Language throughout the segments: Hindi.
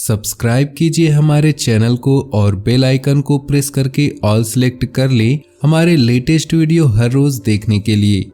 सब्सक्राइब कीजिए हमारे चैनल को और बेल आइकन को प्रेस करके ऑल सेलेक्ट कर लें हमारे लेटेस्ट वीडियो हर रोज देखने के लिए।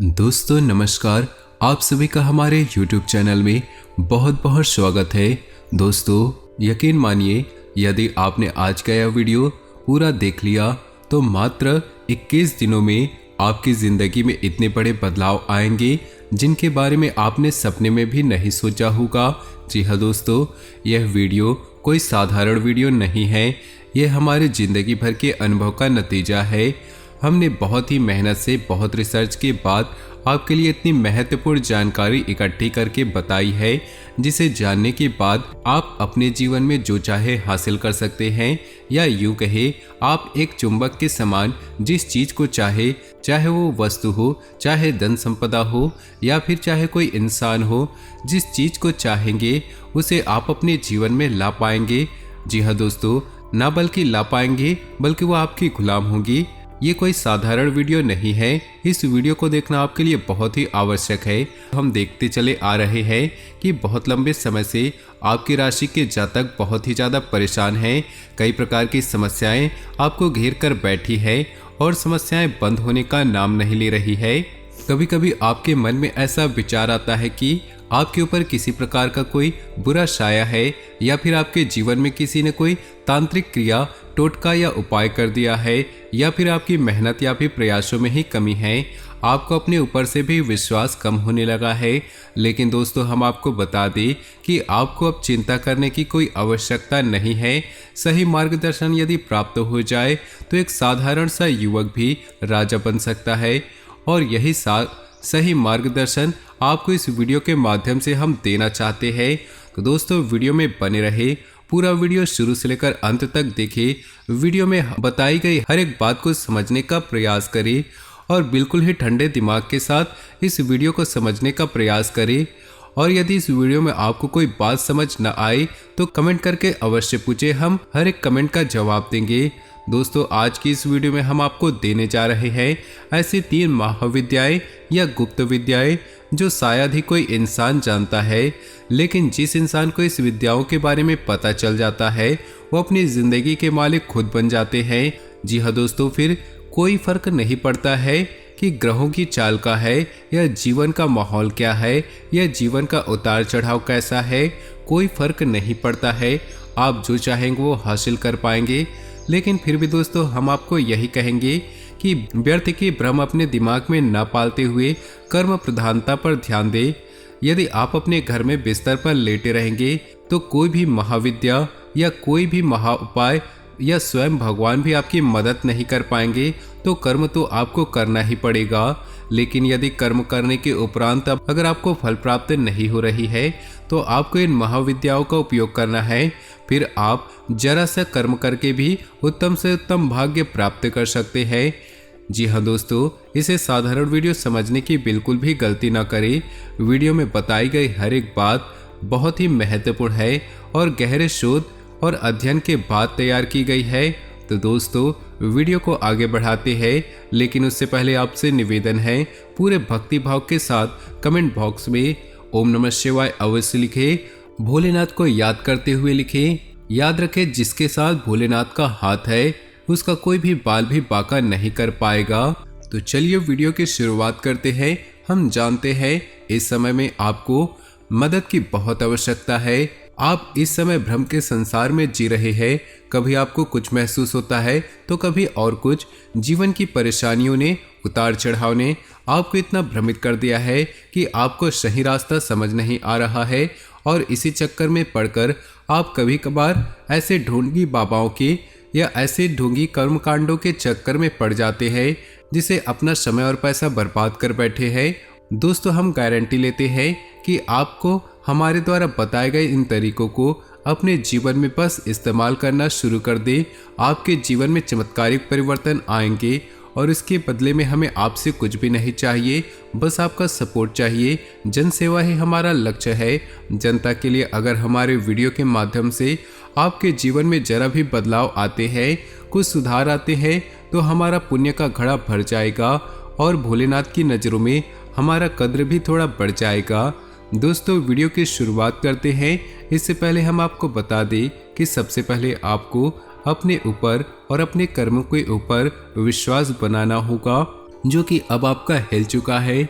दोस्तों नमस्कार, आप सभी का हमारे YouTube चैनल में बहुत बहुत स्वागत है। दोस्तों यकीन मानिए, यदि आपने आज का यह वीडियो पूरा देख लिया तो मात्र 21 दिनों में आपकी जिंदगी में इतने बड़े बदलाव आएंगे जिनके बारे में आपने सपने में भी नहीं सोचा होगा। जी हाँ दोस्तों, यह वीडियो कोई साधारण वीडियो नहीं है, यह हमारे जिंदगी भर के अनुभव का नतीजा है। हमने बहुत ही मेहनत से, बहुत रिसर्च के बाद आपके लिए इतनी महत्वपूर्ण जानकारी इकट्ठी करके बताई है, जिसे जानने के बाद आप अपने जीवन में जो चाहे हासिल कर सकते हैं, या यूं कहे आप एक चुंबक के समान जिस चीज को चाहे वो वस्तु हो, चाहे धन संपदा हो, या फिर चाहे कोई इंसान हो, जिस चीज को चाहेंगे उसे आप अपने जीवन में ला पाएंगे। जी हाँ दोस्तों, ना बल्कि ला पाएंगे बल्कि वो आपकी गुलाम होंगी। ये कोई साधारण वीडियो नहीं है, इस वीडियो को देखना आपके लिए बहुत ही आवश्यक है। हम देखते चले आ रहे हैं कि बहुत लंबे समय से आपकी राशि के जातक बहुत ही ज़्यादा परेशान हैं। कई प्रकार की समस्याएं आपको घेर कर बैठी है और समस्याएं बंद होने का नाम नहीं ले रही है। कभी कभी आपके मन में ऐसा विचार आता है कि आपके ऊपर किसी प्रकार का कोई बुरा साया है, या फिर आपके जीवन में किसी ने कोई तांत्रिक क्रिया, टोटका या उपाय कर दिया है, या फिर आपकी मेहनत या फिर प्रयासों में ही कमी है। आपको अपने ऊपर से भी विश्वास कम होने लगा है। लेकिन दोस्तों हम आपको बता दें कि आपको अब चिंता करने की कोई आवश्यकता नहीं है। सही मार्गदर्शन यदि प्राप्त हो जाए तो एक साधारण सा युवक भी राजा बन सकता है, और यही सही मार्गदर्शन आपको इस वीडियो के माध्यम से हम देना चाहते हैं। तो दोस्तों वीडियो में बने रहे, पूरा वीडियो शुरू से लेकर अंत तक देखें। वीडियो में बताई गई हर एक बात को समझने का प्रयास करें और बिल्कुल ही ठंडे दिमाग के साथ इस वीडियो को समझने का प्रयास करें। और यदि इस वीडियो में आपको कोई बात समझ न आए तो कमेंट करके अवश्य पूछे, हम हर एक कमेंट का जवाब देंगे। दोस्तों आज की इस वीडियो में हम आपको देने जा रहे हैं ऐसी 3 महाविद्याएं या गुप्त विद्याएं जो शायद ही कोई इंसान जानता है, लेकिन जिस इंसान को इस विद्याओं के बारे में पता चल जाता है वो अपनी जिंदगी के मालिक खुद बन जाते हैं। जी हाँ दोस्तों, फिर कोई फर्क नहीं पड़ता है कि ग्रहों की चाल का है, या जीवन का माहौल क्या है, या जीवन का उतार चढ़ाव कैसा है, कोई फर्क नहीं पड़ता है। आप जो चाहेंगे वो हासिल कर पाएंगे। लेकिन फिर भी दोस्तों हम आपको यही कहेंगे कि व्यर्थ की भ्रम अपने दिमाग में न पालते हुए कर्म प्रधानता पर ध्यान दें। यदि आप अपने घर में बिस्तर पर लेटे रहेंगे तो कोई भी महाविद्या या कोई भी महा उपाय या स्वयं भगवान भी आपकी मदद नहीं कर पाएंगे। तो कर्म तो आपको करना ही पड़ेगा। लेकिन यदि कर्म करने के उपरांत अगर आपको फल प्राप्त नहीं हो रही है तो आपको इन महाविद्याओं का उपयोग करना है। फिर आप जरा सा कर्म करके भी उत्तम से उत्तम भाग्य प्राप्त कर सकते हैं। जी हाँ दोस्तों, इसे साधारण वीडियो समझने की बिल्कुल भी गलती ना करें। वीडियो में बताई गई हर एक बात बहुत ही महत्वपूर्ण है और गहरे शोध और अध्ययन के बाद तैयार की गई है। तो दोस्तों वीडियो को आगे बढ़ाते हैं, लेकिन उससे पहले आपसे निवेदन है, पूरे भक्ति भाव के साथ कमेंट बॉक्स में ओम नमः शिवाय अवश्य लिखें। भोलेनाथ को याद करते हुए लिखें। याद रखें, जिसके साथ भोलेनाथ का हाथ है उसका कोई भी बाल भी बांका नहीं कर पाएगा। तो चलिए वीडियो की शुरुआत करते हैं। हम जानते हैं इस समय में आपको मदद की बहुत आवश्यकता है। आप इस समय भ्रम के संसार में जी रहे हैं। कभी आपको कुछ महसूस होता है तो कभी और कुछ। जीवन की परेशानियों ने, उतार चढ़ाव ने आपको इतना भ्रमित कर दिया है कि आपको सही रास्ता समझ नहीं आ रहा है, और इसी चक्कर में पड़कर आप कभी कभार ऐसे ढोंगी बाबाओं के या ऐसे ढोंगी कर्मकांडों के चक्कर में पड़ जाते हैं जिसे अपना समय और पैसा बर्बाद कर बैठे हैं। दोस्तों हम गारंटी लेते हैं कि आपको हमारे द्वारा बताए गए इन तरीकों को अपने जीवन में बस इस्तेमाल करना शुरू कर दें। आपके जीवन में चमत्कारिक परिवर्तन आएंगे, और इसके बदले में हमें आपसे कुछ भी नहीं चाहिए, बस आपका सपोर्ट चाहिए। जन सेवा ही हमारा लक्ष्य है। जनता के लिए अगर हमारे वीडियो के माध्यम से आपके जीवन में जरा भी बदलाव आते हैं, कुछ सुधार आते हैं, तो हमारा पुण्य का घड़ा भर जाएगा और भोलेनाथ की नज़रों में हमारा कद्र भी थोड़ा बढ़ जाएगा। दोस्तों वीडियो की शुरुआत करते हैं। इससे पहले हम आपको बता दें कि सबसे पहले आपको अपने ऊपर और अपने कर्मों के ऊपर विश्वास बनाना होगा, जो कि अब आपका हिल चुका है।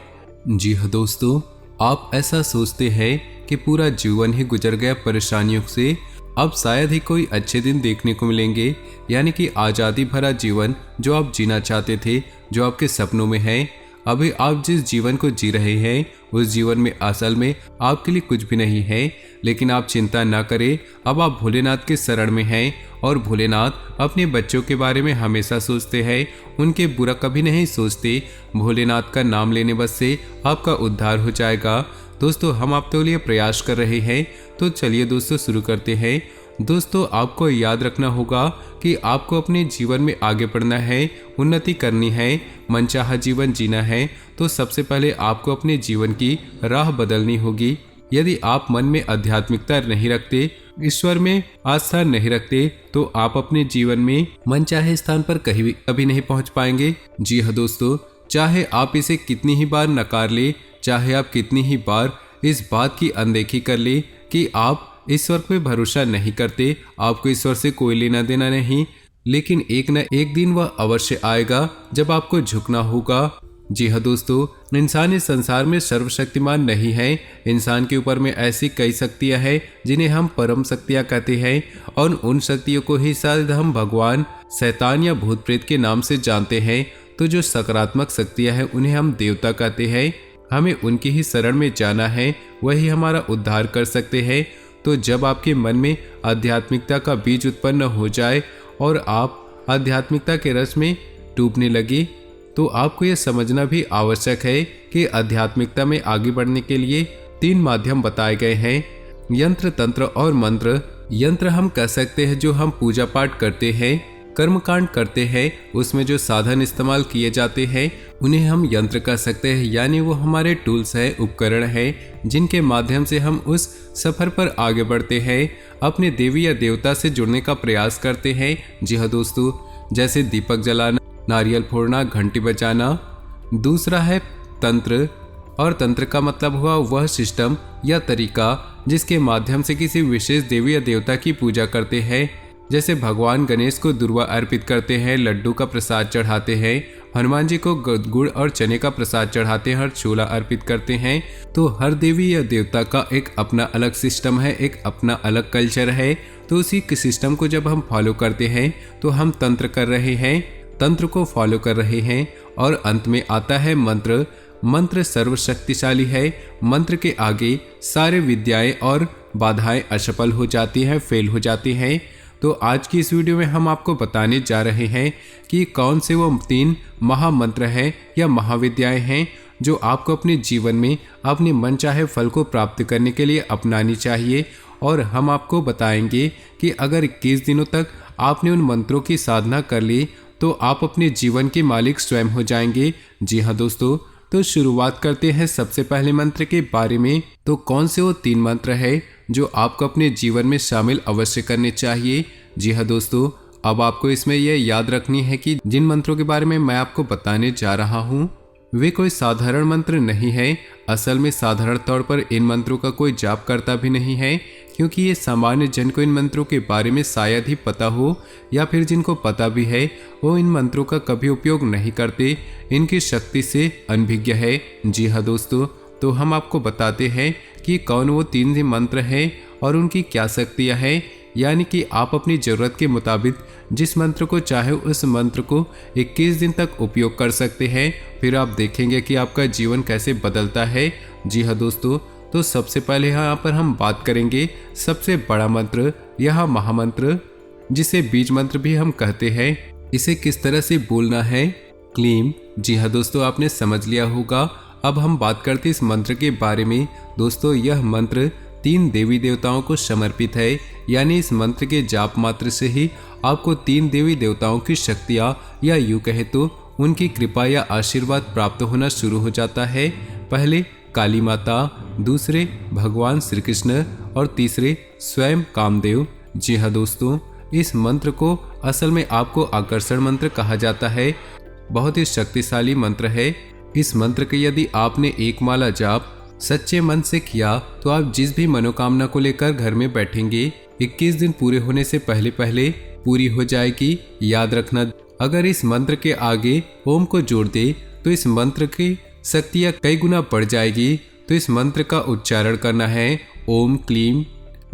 जी हाँ दोस्तों, आप ऐसा सोचते हैं कि पूरा जीवन ही गुजर गया परेशानियों से, अब शायद ही कोई अच्छे दिन देखने को मिलेंगे, यानी कि आज़ादी भरा जीवन जो आप जीना चाहते थे, जो आपके सपनों में है। अभी आप जिस जीवन को जी रहे हैं उस जीवन में असल में आपके लिए कुछ भी नहीं है। लेकिन आप चिंता ना करें, अब आप भोलेनाथ के शरण में हैं और भोलेनाथ अपने बच्चों के बारे में हमेशा सोचते हैं, उनके बुरा कभी नहीं सोचते। भोलेनाथ का नाम लेने बस से आपका उद्धार हो जाएगा। दोस्तों हम आपके लिए प्रयास कर रहे हैं, तो चलिए दोस्तों शुरू करते हैं। दोस्तों आपको याद रखना होगा कि आपको अपने जीवन में आगे बढ़ना है, उन्नति करनी है, मनचाहा जीवन जीना है, तो सबसे पहले आपको अपने जीवन की राह बदलनी होगी। यदि आप मन में आध्यात्मिकता नहीं रखते, ईश्वर में आस्था नहीं रखते, तो आप अपने जीवन में मनचाहे स्थान पर कभी नहीं पहुंच पाएंगे। जी हाँ दोस्तों, चाहे आप इसे कितनी ही बार नकार ले, चाहे आप कितनी ही बार इस बात की अनदेखी कर ले कि आप ईश्वर पे भरोसा नहीं करते, आपको ईश्वर से कोई लेना देना नहीं, लेकिन एक न एक दिन वह अवश्य आएगा जब आपको झुकना होगा। जी हाँ दोस्तों, इंसान इस संसार में सर्वशक्तिमान नहीं है। इंसान के ऊपर में ऐसी कई शक्तियाँ हैं जिन्हें हम परम शक्तियाँ कहते हैं, और उन शक्तियों को ही शायद हम भगवान, शैतान या भूत प्रेत के नाम से जानते हैं। तो जो सकारात्मक शक्तियाँ हैं उन्हें हम देवता कहते हैं। हमें उनकी ही शरण में जाना है, वही हमारा उद्धार कर सकते हैं। तो जब आपके मन में आध्यात्मिकता का बीज उत्पन्न हो जाए और आप आध्यात्मिकता के रस में डूबने लगे, तो आपको यह समझना भी आवश्यक है कि आध्यात्मिकता में आगे बढ़ने के लिए 3 माध्यम बताए गए हैं, यंत्र, तंत्र और मंत्र। यंत्र हम कह सकते हैं जो हम पूजा पाठ करते हैं, कर्मकांड करते हैं, उसमें जो साधन इस्तेमाल किए जाते हैं उन्हें हम यंत्र कह सकते हैं, यानी वो हमारे टूल्स है, उपकरण है, जिनके माध्यम से हम उस सफर पर आगे बढ़ते हैं, अपने देवी या देवता से जुड़ने का प्रयास करते हैं। जी हाँ दोस्तों, जैसे दीपक जलाना, नारियल फोड़ना, घंटी बजाना। दूसरा है तंत्र, और तंत्र का मतलब हुआ वह सिस्टम या तरीका जिसके माध्यम से किसी विशेष देवी या देवता की पूजा करते हैं। जैसे भगवान गणेश को दुर्वा अर्पित करते हैं, लड्डू का प्रसाद चढ़ाते हैं, हनुमान जी को गुड़ और चने का प्रसाद चढ़ाते हैं और छोला अर्पित करते हैं। तो हर देवी या देवता का एक अपना अलग सिस्टम है, एक अपना अलग कल्चर है। तो उसी के सिस्टम को जब हम फॉलो करते हैं तो हम तंत्र कर रहे हैं, तंत्र को फॉलो कर रहे हैं। और अंत में आता है मंत्र। मंत्र सर्वशक्तिशाली है, मंत्र के आगे सारे विद्याएं और बाधाएं असफल हो जाती हैं, फेल हो जाती हैं। तो आज की इस वीडियो में हम आपको बताने जा रहे हैं कि कौन से वो 3 महामंत्र हैं या महाविद्याएं हैं जो आपको अपने जीवन में अपने मनचाहे फल को प्राप्त करने के लिए अपनानी चाहिए। और हम आपको बताएंगे कि अगर 21 दिनों तक आपने उन मंत्रों की साधना कर ली तो आप अपने जीवन के मालिक स्वयं हो जाएंगे। जी हाँ दोस्तों, तो शुरुआत करते हैं सबसे पहले मंत्र के बारे में। तो कौन से वो 3 मंत्र है जो आपको अपने जीवन में शामिल अवश्य करने चाहिए। जी हाँ दोस्तों, अब आपको इसमें यह याद रखनी है कि जिन मंत्रों के बारे में मैं आपको बताने जा रहा हूँ वे कोई साधारण मंत्र नहीं है। असल में साधारण तौर पर इन मंत्रों का कोई जाप करता भी नहीं है, क्योंकि ये सामान्य जन को इन मंत्रों के बारे में शायद ही पता हो, या फिर जिनको पता भी है वो इन मंत्रों का कभी उपयोग नहीं करते, इनकी शक्ति से अनभिज्ञ है। जी हाँ दोस्तों, तो हम आपको बताते हैं कि कौन वो 3 मंत्र हैं और उनकी क्या शक्तियाँ हैं। यानी कि आप अपनी ज़रूरत के मुताबिक जिस मंत्र को चाहे उस मंत्र को 21 दिन तक उपयोग कर सकते हैं, फिर आप देखेंगे कि आपका जीवन कैसे बदलता है। जी हाँ दोस्तों, तो सबसे पहले यहाँ पर हम बात करेंगे सबसे बड़ा मंत्र, यह महामंत्र, जिसे बीज मंत्र भी हम कहते हैं। इसे किस तरह से बोलना है, क्लीम। जी हाँ दोस्तों, आपने समझ लिया होगा। अब हम बात करते इस मंत्र के बारे में। दोस्तों यह मंत्र 3 देवी देवताओं को समर्पित है, यानी इस मंत्र के जाप मात्र से ही आपको 3 देवी देवताओं की शक्तियाँ या यूँ कहे तो उनकी कृपा या आशीर्वाद प्राप्त होना शुरू हो जाता है। पहले काली माता, दूसरे भगवान श्री कृष्ण और तीसरे स्वयं कामदेव। जी हाँ दोस्तों, इस मंत्र को असल में आपको आकर्षण मंत्र कहा जाता है। बहुत ही शक्तिशाली मंत्र है। इस मंत्र के यदि आपने 1 माला जाप सच्चे मन से किया तो आप जिस भी मनोकामना को लेकर घर में बैठेंगे 21 दिन पूरे होने से पहले पहले पूरी हो जाएगी। याद रखना, अगर इस मंत्र के आगे ओम को जोड़ दे तो इस मंत्र की शक्तियाँ कई गुना बढ़ जाएगी। तो इस मंत्र का उच्चारण करना है ओम क्लीम।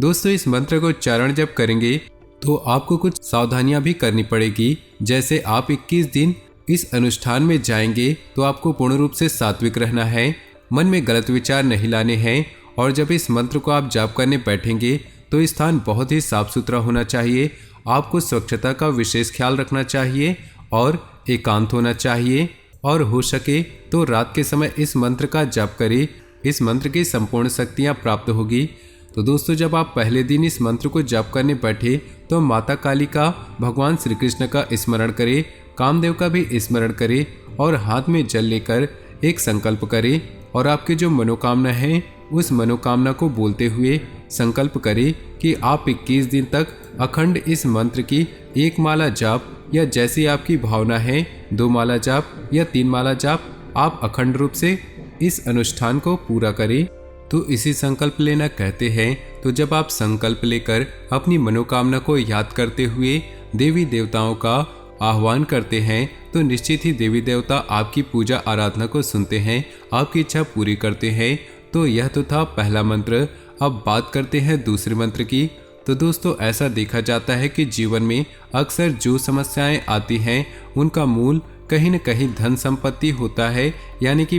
दोस्तों, इस मंत्र का उच्चारण जब करेंगे तो आपको कुछ सावधानियां भी करनी पड़ेगी। जैसे आप 21 दिन इस अनुष्ठान में जाएंगे तो आपको पूर्ण रूप से सात्विक रहना है, मन में गलत विचार नहीं लाने हैं। और जब इस मंत्र को आप जाप करने बैठेंगे तो स्थान बहुत ही साफ सुथरा होना चाहिए। आपको स्वच्छता का विशेष ख्याल रखना चाहिए और एकांत होना चाहिए। और हो सके तो रात के समय इस मंत्र का जाप करें। इस मंत्र की संपूर्ण शक्तियाँ प्राप्त होगी। तो दोस्तों, जब आप पहले दिन इस मंत्र को जाप करने बैठे तो माता काली का, भगवान श्री कृष्ण का स्मरण करें, कामदेव का भी स्मरण करें और हाथ में जल लेकर एक संकल्प करें और आपकी जो मनोकामना है उस मनोकामना को बोलते हुए संकल्प करें कि आप 21 दिन तक अखंड इस मंत्र की 1 माला जाप या जैसी आपकी भावना है 2 माला जाप या 3 माला जाप आप अखंड रूप से इस अनुष्ठान को पूरा करें। तो इसी संकल्प लेना कहते हैं। तो जब आप संकल्प लेकर अपनी मनोकामना को याद करते हुए देवी देवताओं का आह्वान करते हैं तो निश्चित ही देवी देवता आपकी पूजा आराधना को सुनते हैं, आपकी इच्छा पूरी करते हैं। तो यह तो था पहला मंत्र। अब बात करते हैं दूसरे मंत्र की। तो दोस्तों, ऐसा देखा जाता है कि जीवन में अक्सर जो समस्याएं आती हैं उनका मूल कहीं न कहीं धन संपत्ति होता है, यानी कि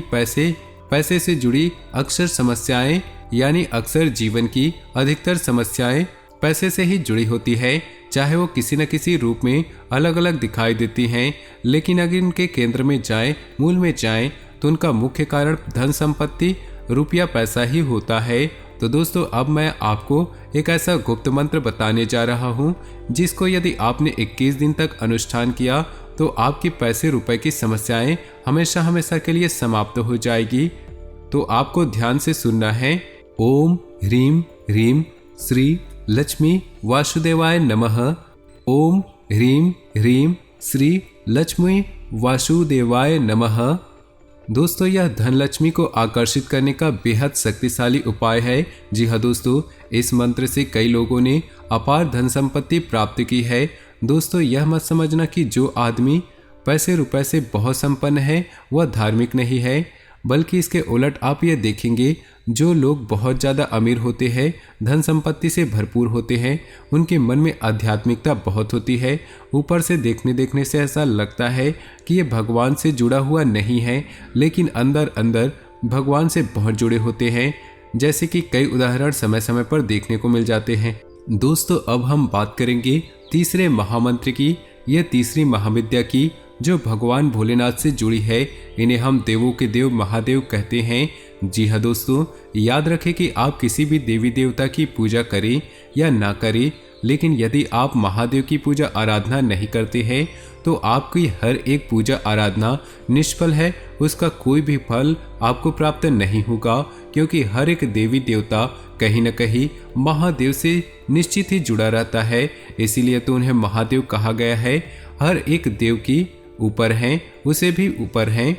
पैसे से जुड़ी अक्सर समस्याएं, यानी अक्सर जीवन की अधिकतर समस्याएं पैसे से ही जुड़ी होती है। चाहे वो किसी न किसी रूप में अलग अलग दिखाई देती हैं, लेकिन अगर इनके केंद्र में जाएं, मूल में जाएं, तो उनका मुख्य कारण धन संपत्ति, रुपया, पैसा ही होता है। तो दोस्तों, अब मैं आपको एक ऐसा गुप्त मंत्र बताने जा रहा हूँ जिसको यदि आपने 21 दिन तक अनुष्ठान किया तो आपकी पैसे रुपए की समस्याएं हमेशा हमेशा के लिए समाप्त हो जाएगी। तो आपको ध्यान से सुनना है। ओम ह्रीम ह्रीम श्री लक्ष्मी वासुदेवाय नमः। ओम ह्रीम ह्रीम श्री लक्ष्मी वासुदेवाय नमः। दोस्तों, यह धन लक्ष्मी को आकर्षित करने का बेहद शक्तिशाली उपाय है। जी हाँ दोस्तों, इस मंत्र से कई लोगों ने अपार धन संपत्ति प्राप्त की है। दोस्तों, यह मत समझना कि जो आदमी पैसे रुपए से बहुत संपन्न है वह धार्मिक नहीं है, बल्कि इसके उलट आप ये देखेंगे जो लोग बहुत ज़्यादा अमीर होते हैं, धन संपत्ति से भरपूर होते हैं, उनके मन में आध्यात्मिकता बहुत होती है। ऊपर से देखने से ऐसा लगता है कि ये भगवान से जुड़ा हुआ नहीं है, लेकिन अंदर अंदर भगवान से बहुत जुड़े होते हैं, जैसे कि कई उदाहरण समय समय पर देखने को मिल जाते हैं। दोस्तों, अब हम बात करेंगे तीसरे महामंत्र की, यह तीसरी महाविद्या की जो भगवान भोलेनाथ से जुड़ी है। इन्हें हम देवों के देव महादेव कहते हैं। जी हाँ दोस्तों, याद रखें कि आप किसी भी देवी देवता की पूजा करें या ना करें, लेकिन यदि आप महादेव की पूजा आराधना नहीं करते हैं तो आपकी हर एक पूजा आराधना निष्फल है, उसका कोई भी फल आपको प्राप्त नहीं होगा, क्योंकि हर एक देवी देवता कहीं न कहीं महादेव से निश्चित ही जुड़ा रहता है। इसीलिए तो उन्हें महादेव कहा गया है। हर एक देव की ऊपर हैं, उसे भी ऊपर हैं।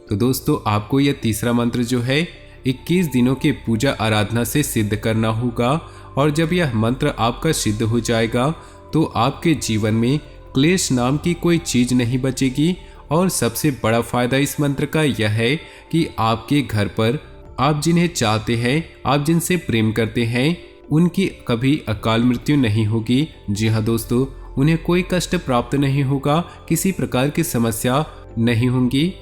तो दोस्तों, आपको यह तीसरा मंत्र जो है 21 दिनों के पूजा आराधना से सिद्ध करना होगा। और जब यह मंत्र आपका सिद्ध हो जाएगा तो आपके जीवन में क्लेश नाम की कोई चीज नहीं बचेगी। और सबसे बड़ा फायदा इस मंत्र का यह है कि आपके घर पर आप जिन्हें चाहते हैं, आप जिनसे प्रेम करते हैं, उनकी कभी अकाल मृत्यु नहीं होगी। जी हाँ दोस्तों, उन्हें कोई कष्ट प्राप्त नहीं होगा, किसी प्रकार की समस्या नहीं होंगी।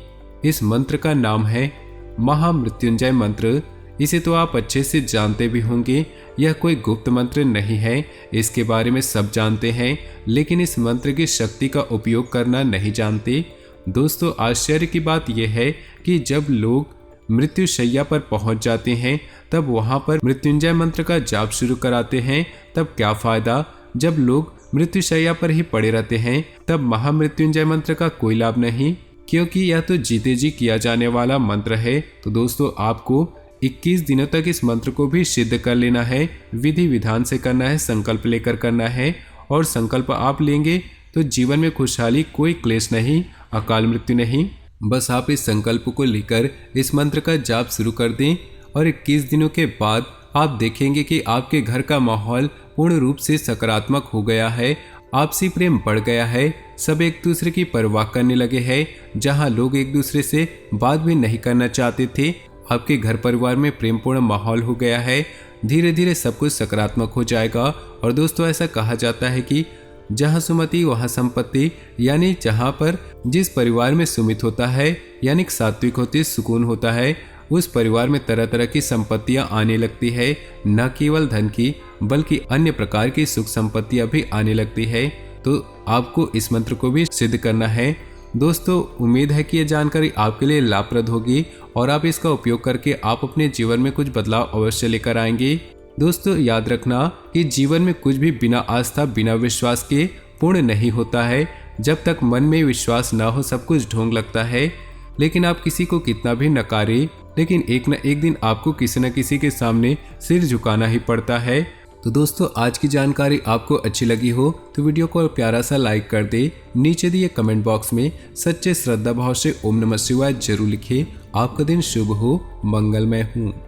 इस मंत्र का नाम है महामृत्युंजय मंत्र। इसे तो आप अच्छे से जानते भी होंगे। यह कोई गुप्त मंत्र नहीं है, इसके बारे में सब जानते हैं, लेकिन इस मंत्र की शक्ति का उपयोग करना नहीं जानते। दोस्तों, आश्चर्य की बात यह है कि जब लोग मृत्यु शैया पर पहुंच जाते हैं तब वहां पर मृत्युंजय मंत्र का जाप शुरू कराते हैं, तब क्या फायदा। जब लोग मृत्यु शैया पर ही पड़े रहते हैं तब महामृत्युंजय मंत्र का कोई लाभ नहीं, क्योंकि यह तो जीते जी किया जाने वाला मंत्र है। तो दोस्तों, आपको 21 दिनों तक इस मंत्र को भी सिद्ध कर लेना है, विधि विधान से करना है, संकल्प लेकर करना है। और संकल्प आप लेंगे तो जीवन में खुशहाली, कोई क्लेश नहीं, अकाल मृत्यु नहीं। बस आप इस संकल्प को लेकर इस मंत्र का जाप शुरू कर दें और 21 दिनों के बाद आप देखेंगे कि आपके घर का माहौल पूर्ण रूप से सकारात्मक हो गया है। आपसी प्रेम बढ़ गया है, सब एक दूसरे की परवाह करने लगे हैं। जहां लोग एक दूसरे से बात भी नहीं करना चाहते थे, आपके घर परिवार में प्रेमपूर्ण माहौल हो गया है। धीरे धीरे सब कुछ सकारात्मक हो जाएगा। और दोस्तों, ऐसा कहा जाता है कि जहां सुमति वहां संपत्ति, यानी जहां पर जिस परिवार में सुमित होता है यानी सात्विक होती सुकून होता है, उस परिवार में तरह तरह की संपत्तियां आने लगती है। न केवल धन की बल्कि अन्य प्रकार की सुख संपत्तियां भी आने लगती है। तो आपको इस मंत्र को भी सिद्ध करना है। दोस्तों, उम्मीद है कि ये जानकारी आपके लिए लाभप्रद होगी और आप इसका उपयोग करके आप अपने जीवन में कुछ बदलाव अवश्य लेकर आएंगे। दोस्तों, याद रखना कि जीवन में कुछ भी बिना आस्था बिना विश्वास के पूर्ण नहीं होता है। जब तक मन में विश्वास ना हो सब कुछ ढोंग लगता है। लेकिन आप किसी को कितना भी नकारे, लेकिन एक न एक दिन आपको किसी न किसी के सामने सिर झुकाना ही पड़ता है। तो दोस्तों, आज की जानकारी आपको अच्छी लगी हो तो वीडियो को प्यारा सा लाइक कर दे। नीचे दिए कमेंट बॉक्स में सच्चे श्रद्धा भाव से ओम नमः शिवाय जरूर लिखें। आपका दिन शुभ हो, मंगलमय हो।